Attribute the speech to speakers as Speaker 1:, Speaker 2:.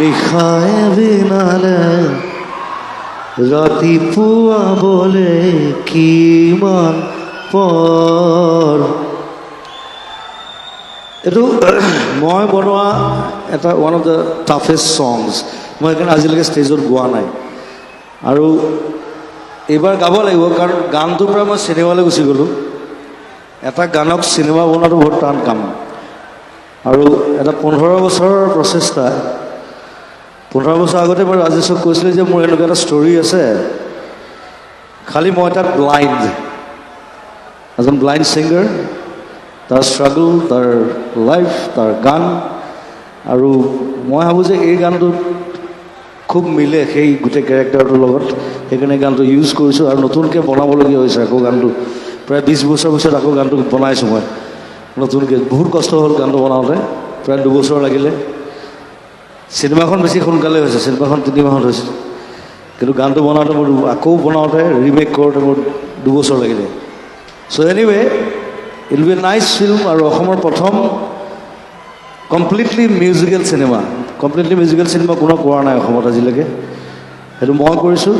Speaker 1: নিশায় বিনালে ৰাতিপুৱা বলে কিমান পৰ। এইটো মই বনোৱা এটা one of the toughest songs. মই সেইকাৰণে আজিলৈকে ষ্টেজত গোৱা নাই আৰু এইবাৰ গাব লাগিব, কাৰণ গানটোৰ পৰা মই চিনেমালৈ গুচি গ'লোঁ। এটা গানক চিনেমা বনোৱাটো বহুত টান কাম আৰু এটা 15 বছৰৰ প্ৰচেষ্টা। 15 বছৰ আগতে মই ৰাজেশক কৈছিলোঁ যে মোৰ এনেকুৱা এটা ষ্টৰী আছে, খালি মই তাত ব্লাইণ্ড, এজন ব্লাইণ্ড ছিংগাৰ, তাৰ ষ্ট্ৰাগল, তাৰ লাইফ, তাৰ গান, আৰু মই ভাবোঁ যে এই গানটোত খুব মিলে সেই গোটেই কেৰেক্টাৰটোৰ লগত, সেইকাৰণে গানটো ইউজ কৰিছোঁ আৰু নতুনকৈ বনাবলগীয়া হৈছে আকৌ গানটো। প্ৰায় 20 বছৰ পিছত আকৌ গানটো বনাইছোঁ মই নতুনকৈ। বহুত কষ্ট হ'ল গানটো বনাওঁতে, প্ৰায় 2 বছৰ লাগিলে। চিনেমাখন বেছি সোনকালে হৈছে, চিনেমাখন 3 মাহত হৈছে, কিন্তু গানটো বনাওঁতে মোৰ আকৌ বনাওঁতে ৰিমেক কৰোঁতে মোৰ 2 বছৰ লাগিলে। So' anyway it will be a nice film আৰু অসমৰ প্ৰথম completely musical cinema. Completely musical cinema কোনো কৰা নাই অসমত আজিলৈকে, সেইটো মই কৰিছোঁ।